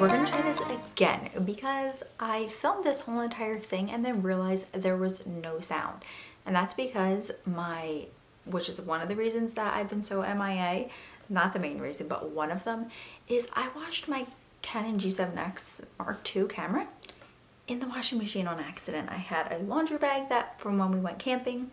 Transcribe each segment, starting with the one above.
we're gonna try this again because I filmed this whole entire thing and then realized there was no sound. And that's because which is one of the reasons that I've been so MIA, not the main reason, but one of them, is I washed my Canon G7X Mark II camera in the washing machine on accident. I had a laundry bag that from when we went camping,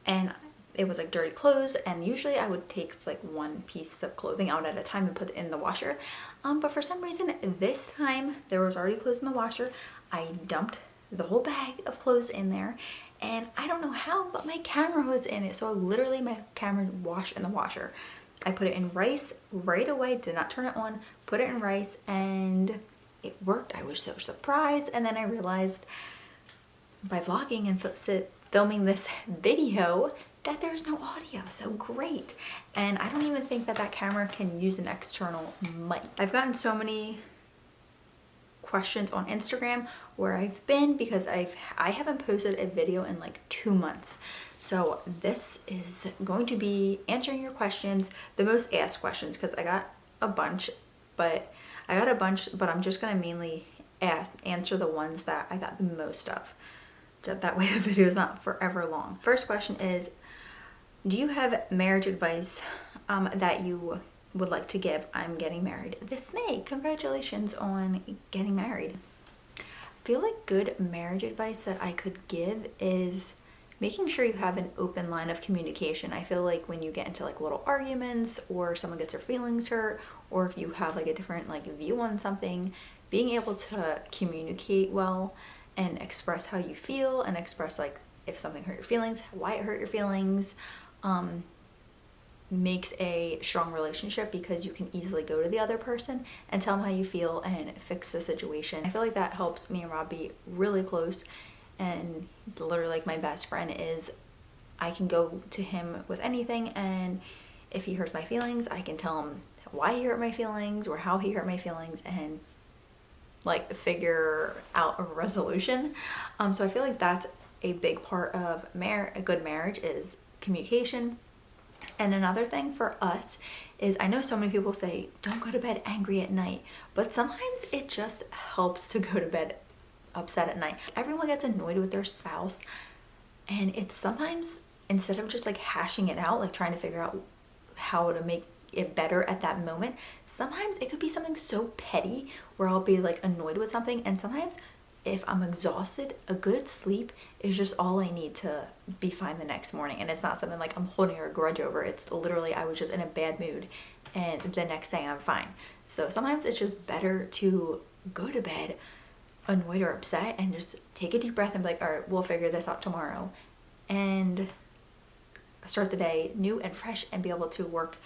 and it was like dirty clothes, and usually I would take like one piece of clothing out at a time and put it in the washer. But for some reason this time there was already clothes in the washer. I dumped the whole bag of clothes in there, and I don't know how, but my camera was in it. So literally my camera washed in the washer. I put it in rice right away, did not turn it on, put it in rice, and it worked. I was so surprised. And then I realized by vlogging and filming this video that there's no audio. So great. And I don't even think that camera can use an external mic. I've gotten so many questions on Instagram where I've been, because I haven't posted a video in like 2 months. So this is going to be answering your questions, the most asked questions, because I got a bunch, but I'm just gonna mainly answer the ones that I got the most of. That way the video is not forever long. First question is, do you have marriage advice that you would like to give? I'm getting married this May. Congratulations on getting married. I feel like good marriage advice that I could give is making sure you have an open line of communication. I feel like when you get into like little arguments, or someone gets their feelings hurt, or if you have like a different like view on something, being able to communicate well and express how you feel, and express like if something hurt your feelings, why it hurt your feelings, makes a strong relationship, because you can easily go to the other person and tell them how you feel and fix the situation. I feel like that helps me and Rob be really close, and he's literally like my best friend. Is I can go to him with anything, and if he hurts my feelings, I can tell him why he hurt my feelings or how he hurt my feelings, and like figure out a resolution. So I feel like that's a big part of a good marriage is communication. And another thing for us is, I know so many people say don't go to bed angry at night, but sometimes it just helps to go to bed upset at night. Everyone gets annoyed with their spouse, and it's sometimes, instead of just like hashing it out, like trying to figure out how to make it better at that moment, sometimes it could be something so petty where I'll be like annoyed with something, and sometimes if I'm exhausted, a good sleep is just all I need to be fine the next morning. And it's not something like I'm holding a grudge over. It's literally I was just in a bad mood, and the next day I'm fine. So sometimes it's just better to go to bed annoyed or upset and just take a deep breath and be like, all right, we'll figure this out tomorrow, and start the day new and fresh and be able to work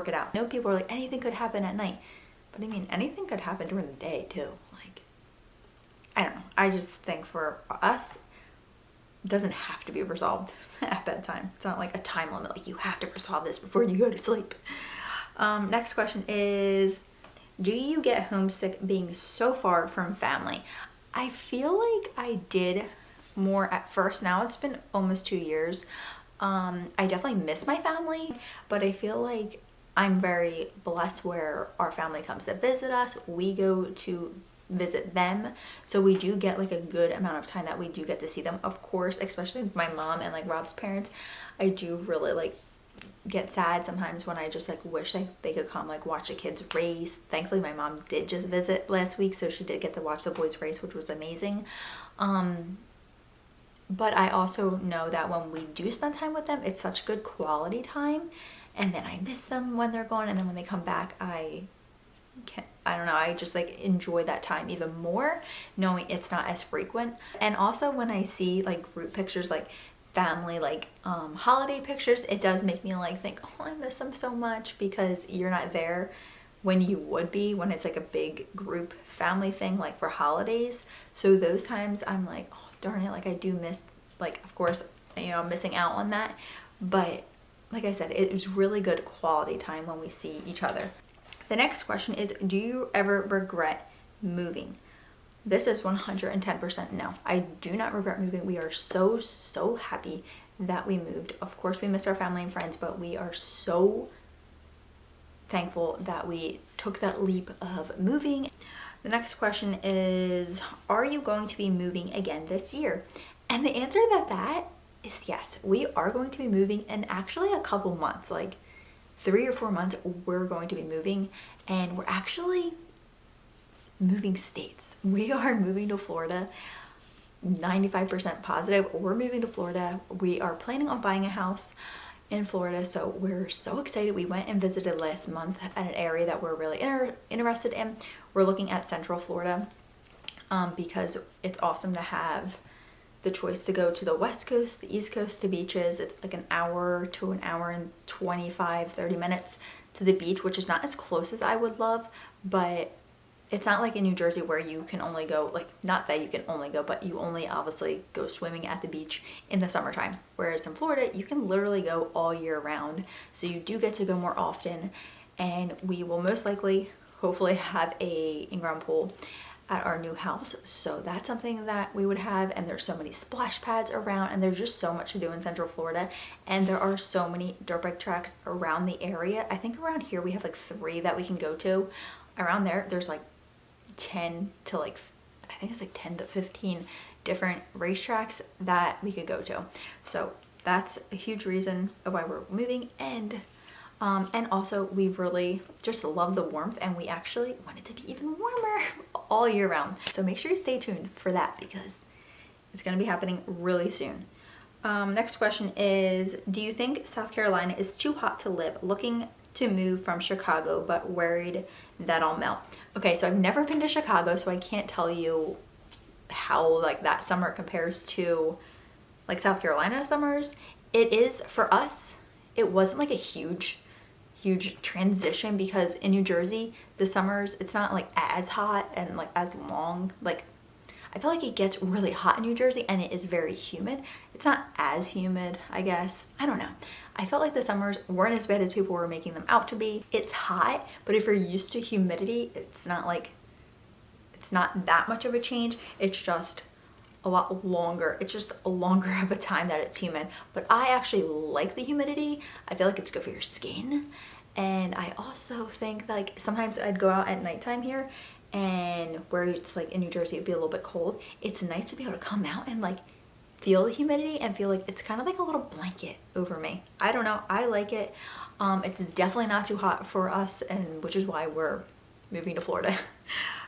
it out. I know people are like, anything could happen at night, but I mean, anything could happen during the day too. Like, I don't know. I just think for us, it doesn't have to be resolved at bedtime. It's not like a time limit, like you have to resolve this before you go to sleep. Next question is, do you get homesick being so far from family? I feel like I did more at first. Now it's been almost 2 years. I definitely miss my family, but I feel like I'm very blessed where our family comes to visit us. We go to visit them, so we do get like a good amount of time that we do get to see them. Of course, especially with my mom and like Rob's parents, I do really like get sad sometimes when I just like wish they could come like watch the kids race. Thankfully my mom did just visit last week, so she did get to watch the boys race, which was amazing. But I also know that when we do spend time with them, it's such good quality time, and then I miss them when they're gone, and then when they come back, I don't know, I just like enjoy that time even more, knowing it's not as frequent. And also when I see like group pictures, like family, like holiday pictures, it does make me like think, oh, I miss them so much, because you're not there when you would be when it's like a big group family thing, like for holidays. So those times I'm like, oh darn it, like I do miss, like of course, you know, I'm missing out on that, but like I said, it was really good quality time when we see each other. The next question is, do you ever regret moving? This is 110% no. I do not regret moving. We are so happy that we moved. Of course, we miss our family and friends, but we are so thankful that we took that leap of moving. The next question is, are you going to be moving again this year? And the answer to that is yes. We are going to be moving in actually a couple months, like 3 or 4 months, we're going to be moving, and we're actually moving states. We are moving to Florida. 95% positive we're moving to Florida. We are planning on buying a house in Florida, so we're so excited. We went and visited last month at an area that we're really interested in. We're looking at Central Florida because it's awesome to have the choice to go to the West Coast, the East Coast, to beaches. It's like an hour to an hour and 25-30 minutes to the beach, which is not as close as I would love, but it's not like in New Jersey where you can only go, like, not that you can only go, but you only obviously go swimming at the beach in the summertime. Whereas in Florida, you can literally go all year round. So you do get to go more often. And we will most likely, hopefully, have a in-ground pool at our new house. So that's something that we would have. And there's so many splash pads around, and there's just so much to do in Central Florida. And there are so many dirt bike tracks around the area. I think around here we have like 3 that we can go to. Around there's like 10 to like, I think it's like 10 to 15 different racetracks that we could go to. So that's a huge reason of why we're moving. And also we really just love the warmth, and we actually want it to be even warmer all year round. So make sure you stay tuned for that because it's going to be happening really soon. Next question is, do you think South Carolina is too hot to live? Looking to move from Chicago, but worried that I'll melt. Okay, so I've never been to Chicago, so I can't tell you how like that summer compares to like South Carolina summers. It is, for us, it wasn't like a huge transition because in New Jersey, the summers, it's not like as hot and like as long. Like, I feel like it gets really hot in New Jersey and it is very humid. It's not as humid, I guess. I don't know. I felt like the summers weren't as bad as people were making them out to be. It's hot, but if you're used to humidity, it's not that much of a change. It's just a lot longer. It's just a longer of a time that it's humid. But I actually like the humidity. I feel like it's good for your skin. And I also think like sometimes I'd go out at nighttime here, and where it's like in New Jersey it'd be a little bit cold. It's nice to be able to come out and like feel the humidity and feel like it's kind of like a little blanket over me. I don't know, I like it. It's definitely not too hot for us, and which is why we're moving to Florida.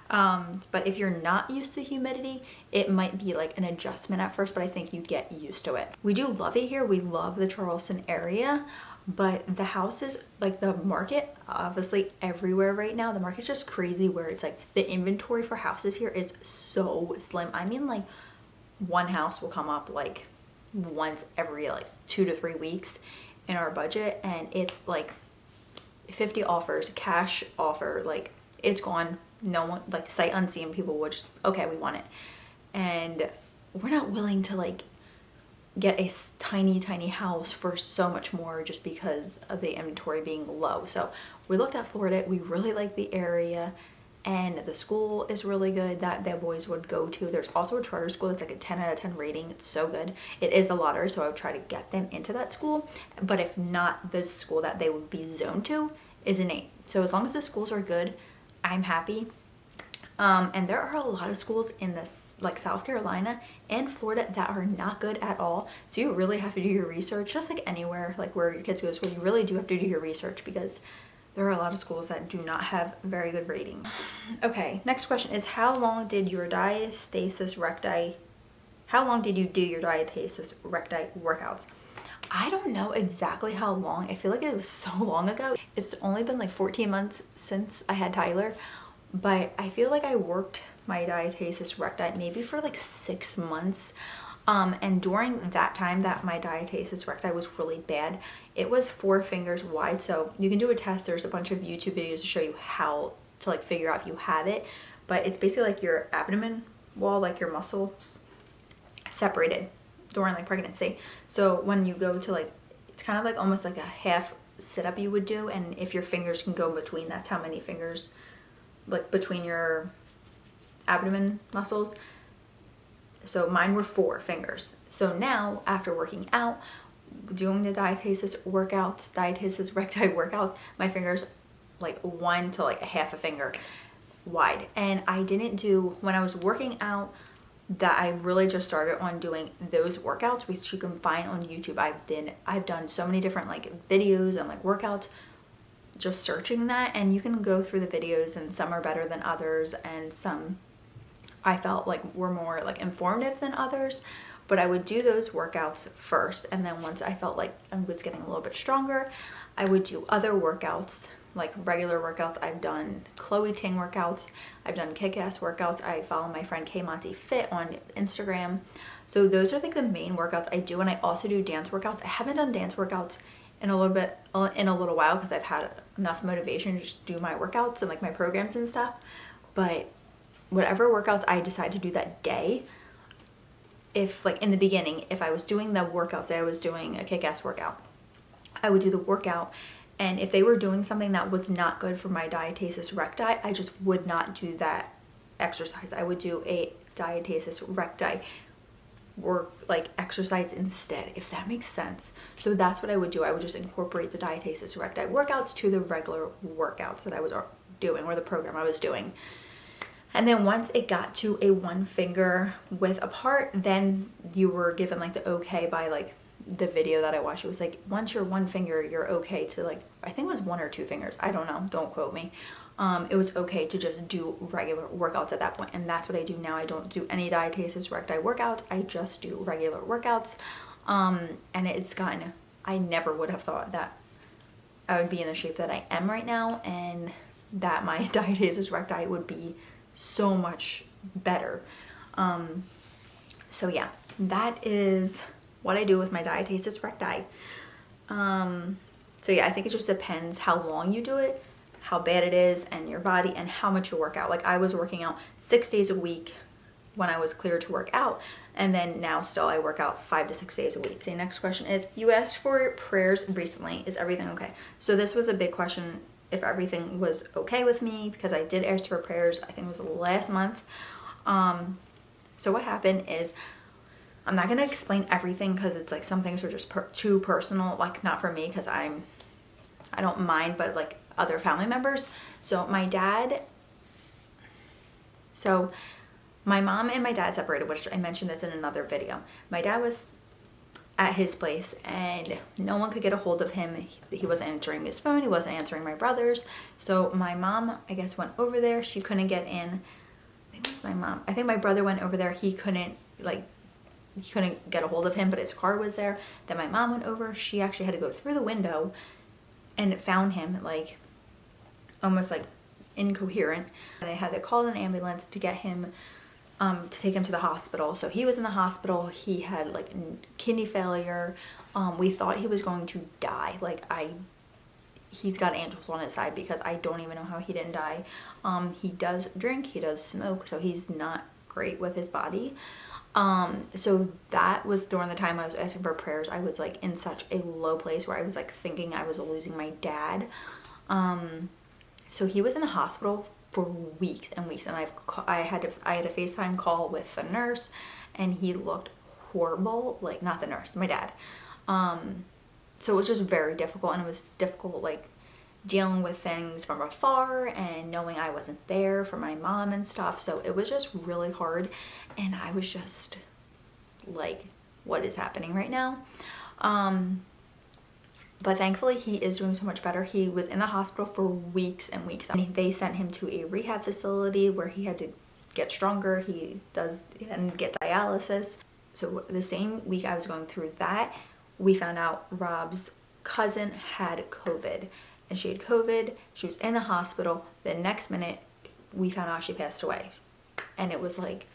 But if you're not used to humidity, it might be like an adjustment at first, but I think you get used to it. We do love it here. We love the Charleston area. But the houses, like the market, obviously everywhere right now, the market's just crazy where it's like the inventory for houses here is so slim. I mean, like one house will come up like once every like 2 to 3 weeks in our budget, and it's like 50 offers, cash offer, like it's gone. No one, like sight unseen, people would just, okay, we want it. And we're not willing to like get a tiny house for so much more just because of the inventory being low. So we looked at Florida. We really like the area, and the school is really good that the boys would go to. There's also a charter school that's like a 10 out of 10 rating. It's so good. It is a lottery, so I would try to get them into that school. But if not, the school that they would be zoned to is an 8. So as long as the schools are good, I'm happy. And there are a lot of schools in this, like South Carolina and Florida, that are not good at all. So you really have to do your research, just like anywhere, like where your kids go to school. You really do have to do your research because there are a lot of schools that do not have very good rating. Okay, next question is, how long did you do your diastasis recti workouts? I don't know exactly how long. I feel like it was so long ago. It's only been like 14 months since I had Tyler. But I feel like I worked my diastasis recti maybe for like 6 months. And during that time that my diastasis recti was really bad, it was 4 fingers wide. So you can do a test. There's a bunch of YouTube videos to show you how to like figure out if you have it. But it's basically like your abdomen wall, like your muscles separated during like pregnancy. So when you go to like, it's kind of like almost like a half sit up you would do. And if your fingers can go in between, that's how many fingers like between your abdomen muscles. So mine were 4 fingers. So now after working out, doing the diastasis recti workouts, my fingers like 1 to like a half a finger wide. And I didn't do, when I was working out, that I really just started on doing those workouts, which you can find on YouTube. I've done so many different like videos and like workouts, just searching that, and you can go through the videos, and some are better than others, and some I felt like were more like informative than others. But I would do those workouts first, and then once I felt like I was getting a little bit stronger, I would do other workouts, like regular workouts. I've done Chloe Ting workouts, I've done kick-ass workouts. I follow my friend K Monty Fit on Instagram. So those are like the main workouts I do. And I also do dance workouts. I haven't done dance workouts in a little while because I've had enough motivation to just do my workouts and like my programs and stuff. But whatever workouts I decide to do that day, if like in the beginning, if I was doing the workouts, say I was doing a kick-ass workout, I would do the workout, and if they were doing something that was not good for my diastasis recti, I just would not do that exercise. I would do a diastasis recti work like exercise instead, if that makes sense. So that's what I would do. I would just incorporate the diastasis recti workouts to the regular workouts that I was doing, or the program I was doing. And then once it got to a 1 finger width apart, then you were given like the okay by like the video that I watched. It was like, once you're 1 finger, you're okay to like, I think it was 1 or 2 fingers. I don't know. Don't quote me. It was okay to just do regular workouts at that point. And that's what I do now. I don't do any diastasis recti workouts. I just do regular workouts. And it's gotten, I never would have thought that I would be in the shape that I am right now, and that my diastasis recti would be so much better. So yeah, that is what I do with my diastasis recti. So yeah, I think it just depends how long you do it, how bad it is, and your body, and how much you work out. Like I was working out 6 days a week when I was cleared to work out, and then now still I work out 5 to 6 days a week. The next question is, you asked for prayers recently. Is everything okay? So this was a big question, if everything was okay with me, because I did ask for prayers, I think it was last month. So what happened is, I'm not going to explain everything because it's like some things are just too personal, like not for me, because I don't mind, but like other family members. So my mom and my dad separated, which I mentioned this in another video. My dad was at his place and no one could get a hold of him. He wasn't answering his phone. He wasn't answering my brother's. So my mom, I guess, went over there. She couldn't get in. I think it was my mom. I think my brother went over there. He couldn't get a hold of him, but his car was there. Then my mom went over. She actually had to go through the window and found him like almost like incoherent. And they had to call an ambulance to get him to take him to the hospital. So he was in the hospital. He had like kidney failure. We thought he was going to die. He's got angels on his side, because I don't even know how he didn't die. He does drink, he does smoke, so he's not great with his body. So that was during the time I was asking for prayers. I was like in such a low place where I was like thinking I was losing my dad. So he was in the hospital for weeks and weeks, and I had a FaceTime call with the nurse, and he looked horrible. Like, not the nurse, my dad. So it was just very difficult, and it was difficult like dealing with things from afar and knowing I wasn't there for my mom and stuff. So it was just really hard, and I was just like, what is happening right now? But thankfully he is doing so much better. He was in the hospital for weeks and weeks. And they sent him to a rehab facility where he had to get stronger. He didn't get dialysis. So the same week I was going through that, we found out Rob's cousin had COVID. And she had COVID. She was in the hospital. The next minute, we found out she passed away. And it was like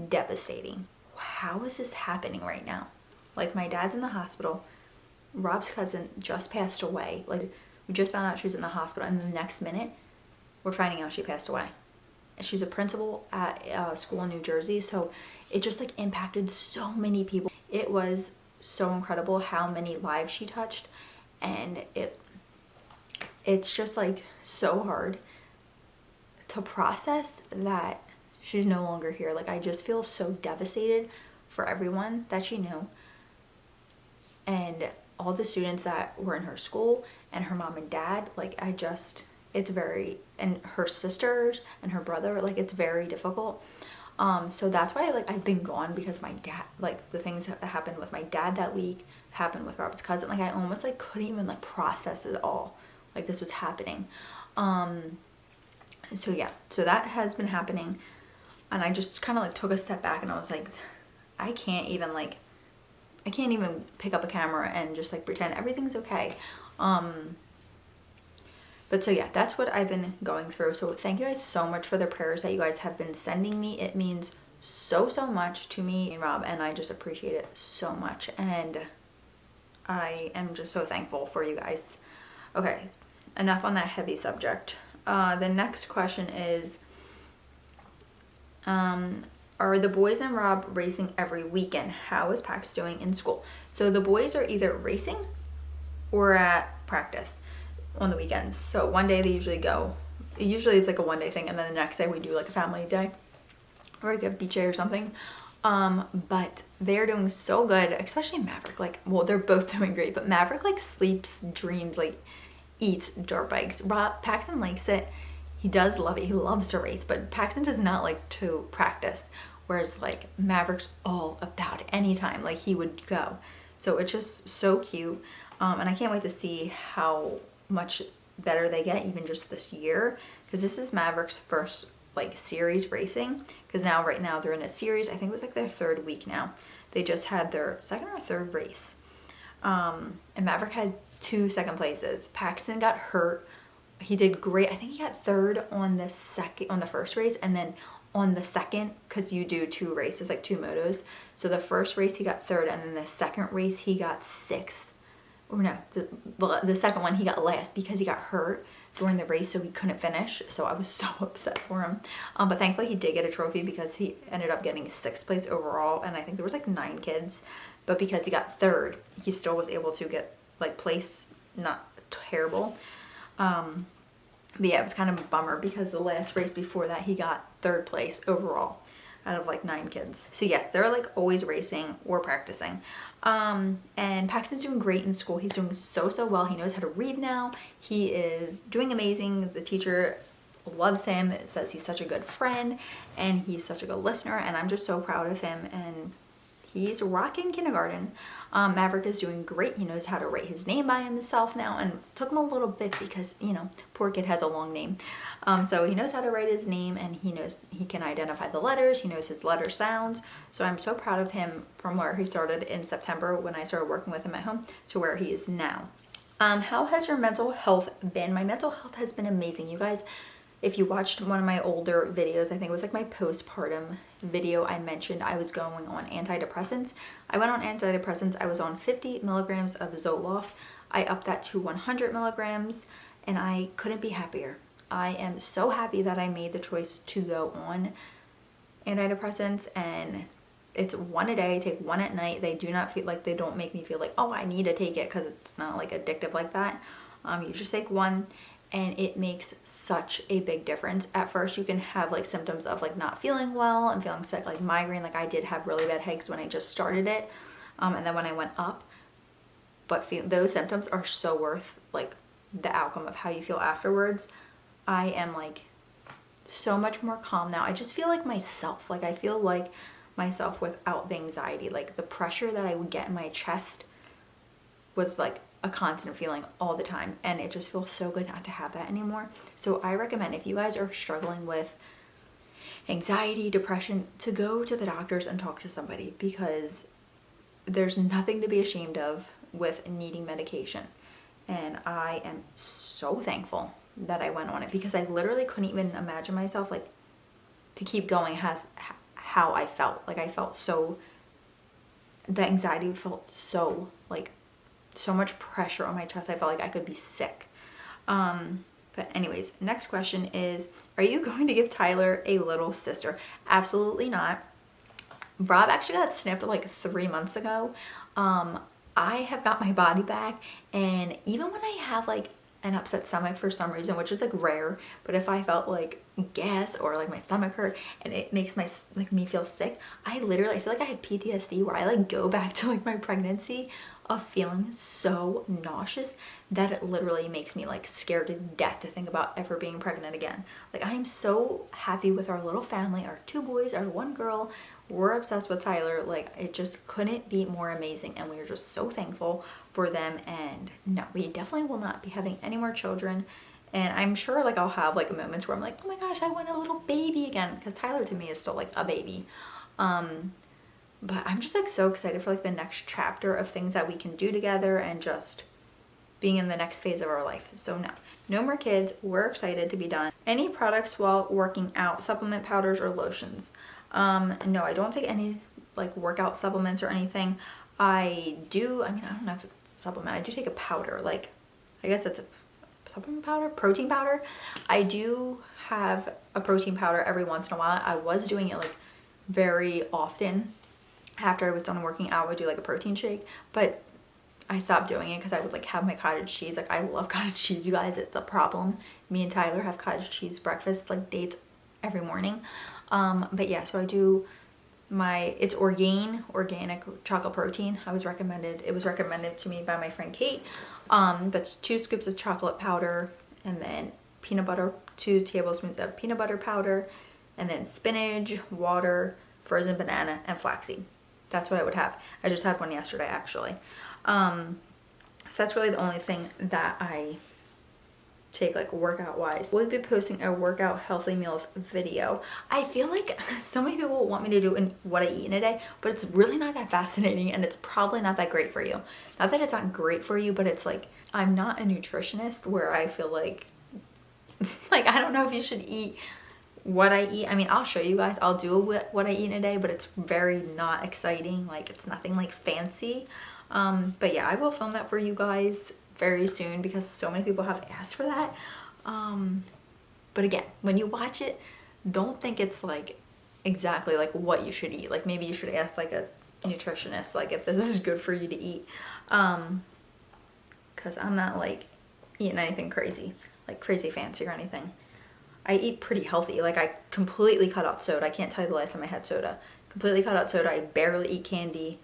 devastating. How is this happening right now? Like, my dad's in the hospital. Rob's cousin just passed away. Like, we just found out she was in the hospital, and the next minute, we're finding out she passed away. And she's a principal at a school in New Jersey, so it just like impacted so many people. It was so incredible how many lives she touched, and it's just like so hard to process that she's no longer here. Like, I just feel so devastated for everyone that she knew, and all the students that were in her school, and her mom and dad. Like, it's very, and her sisters and her brother, like it's very difficult. So that's why like I've been gone, because my dad, like the things that happened with my dad that week happened with Robert's cousin. Like I almost like couldn't even like process it all, like this was happening. So yeah, so that has been happening, and I just kind of like took a step back and I was like, I can't even pick up a camera and just like pretend everything's okay. But so yeah, that's what I've been going through. So thank you guys so much for the prayers that you guys have been sending me. It means so much to me and Rob, and I just appreciate it so much. And I am just so thankful for you guys. Okay, enough on that heavy subject. The next question is, are the boys and Rob racing every weekend? How is Pax doing in school? So the boys are either racing or at practice on the weekends. So one day they usually go. Usually it's like a 1 day thing, and then the next day we do like a family day or like a beach day or something. But they're doing so good, especially Maverick. Like, well, they're both doing great, but Maverick like sleeps, dreams, like eats dirt bikes. Paxton likes it. He does love it. He loves to race, but Paxton does not like to practice. Whereas like Maverick's all about it. Anytime, like he would go. So it's just so cute. And I can't wait to see how much better they get even just this year, because this is Maverick's first like series racing, because right now they're in a series. I think it was like their 3rd week now. They just had their 2nd or 3rd race, and Maverick had 2 second places. Paxton got hurt. He did great. I think he got 3rd on the first race, and then on the second, because you do 2 races, like 2 motos. So the first race he got 3rd, and then the second race he got 6th. Or no, the second one he got last because he got hurt during the race, so he couldn't finish. So I was so upset for him. But thankfully he did get a trophy, because he ended up getting 6th place overall, and I think there was like 9 kids. But because he got 3rd, he still was able to get like place, not terrible. But yeah, it was kind of a bummer, because the last race before that he got 3rd place overall out of like 9 kids. So yes, they're like always racing or practicing. And Paxton's doing great in school. He's doing so well. He knows how to read now. He is doing amazing. The teacher loves him. It says he's such a good friend and he's such a good listener, and I'm just so proud of him, and he's rocking kindergarten. Maverick is doing great. He knows how to write his name by himself now, and it took him a little bit because, you know, poor kid has a long name. So he knows how to write his name, and he knows he can identify the letters. He knows his letter sounds. So I'm so proud of him from where he started in September when I started working with him at home to where he is now. How has your mental health been? My mental health has been amazing. You guys, if you watched one of my older videos, I think it was like my postpartum video, I mentioned I was going on antidepressants. I went on antidepressants. I was on 50 milligrams of Zoloft. I upped that to 100 milligrams, and I couldn't be happier. I am so happy that I made the choice to go on antidepressants, and it's 1 a day. Take 1 at night. They do not feel like, they don't make me feel like, oh, I need to take it, because it's not like addictive like that. You just take 1, and it makes such a big difference. At first you can have like symptoms of like not feeling well and feeling sick, like migraine. Like I did have really bad headaches when I just started it, and then when I went up, but those symptoms are so worth like the outcome of how you feel afterwards. I am like so much more calm now. I just feel like myself. Like I feel like myself without the anxiety. Like the pressure that I would get in my chest was like a constant feeling all the time, and it just feels so good not to have that anymore. So I recommend, if you guys are struggling with anxiety, depression, to go to the doctors and talk to somebody, because there's nothing to be ashamed of with needing medication. And I am so thankful that I went on it, because I literally couldn't even imagine myself like to keep going how I felt. Like I felt so, the anxiety felt so like so much pressure on my chest. I felt like I could be sick. But anyways, next question is, are you going to give Tyler a little sister? Absolutely not. Rob actually got snipped like 3 months ago. I have got my body back, and even when I have like an upset stomach for some reason, which is like rare, but if I felt like gas or like my stomach hurt and it makes me feel sick, I feel like I had PTSD where I like go back to like my pregnancy of feeling so nauseous that it literally makes me like scared to death to think about ever being pregnant again. Like, I am so happy with our little family, our 2 boys, our 1 girl. We're obsessed with Tyler. Like, it just couldn't be more amazing, and we are just so thankful for them. And no, we definitely will not be having any more children. And I'm sure like I'll have like moments where I'm like, oh my gosh, I want a little baby again, because Tyler to me is still like a baby. But I'm just like so excited for like the next chapter of things that we can do together and just being in the next phase of our life. So no more kids. We're excited to be done. Any products while working out, supplement powders or lotions? No, I don't take any like workout supplements or anything. I mean, I don't know if it's a supplement. I do take a powder, like, I guess it's a supplement powder, protein powder. I do have a protein powder every once in a while. I was doing it like very often. After I was done working out, I would do like a protein shake, but I stopped doing it because I would like have my cottage cheese. Like, I love cottage cheese, you guys. It's a problem. Me and Tyler have cottage cheese breakfast like dates every morning. But yeah, so I do it's organic chocolate protein. It was recommended to me by my friend Kate. But it's 2 scoops of chocolate powder, and then peanut butter, 2 tablespoons of peanut butter powder, and then spinach, water, frozen banana, and flaxseed. That's what I would have. I just had one yesterday, actually. So that's really the only thing that I take like workout wise. We'll be posting a workout healthy meals video. I feel like so many people want me to do what I eat in a day, but it's really not that fascinating, and it's probably not that great for you. Not that it's not great for you, but it's like, I'm not a nutritionist where I feel like like I don't know if you should eat what I eat. I mean, I'll show you guys. I'll do what I eat in a day, but it's very not exciting. Like, it's nothing like fancy. But yeah, I will film that for you guys very soon because so many people have asked for that. But again, when you watch it, don't think it's like exactly like what you should eat. Like, maybe you should ask like a nutritionist like if this is good for you to eat, because I'm not like eating anything crazy, like crazy fancy or anything. I eat pretty healthy. Like, I completely cut out soda. I can't tell you the last time I had soda. Completely cut out soda. I barely eat candy.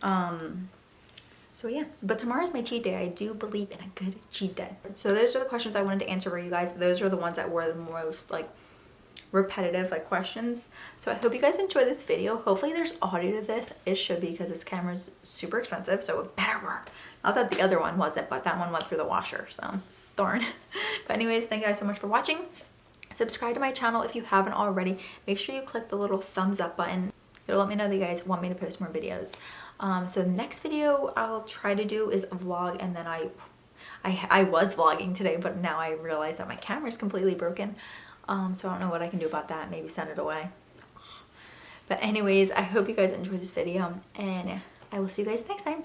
So yeah, but tomorrow's my cheat day. I do believe in a good cheat day. So those are the questions I wanted to answer for you guys. Those are the ones that were the most like repetitive like questions. So I hope you guys enjoy this video. Hopefully there's audio to this. It should be, because this camera's super expensive, so it better work. Not that the other one wasn't, but that one went through the washer, so darn. But anyways, thank you guys so much for watching. Subscribe to my channel if you haven't already. Make sure you click the little thumbs up button. It'll let me know that you guys want me to post more videos. So the next video I'll try to do is a vlog, and then I was vlogging today, but now I realize that my camera's completely broken. So I don't know what I can do about that. Maybe send it away. But anyways, I hope you guys enjoyed this video, and I will see you guys next time.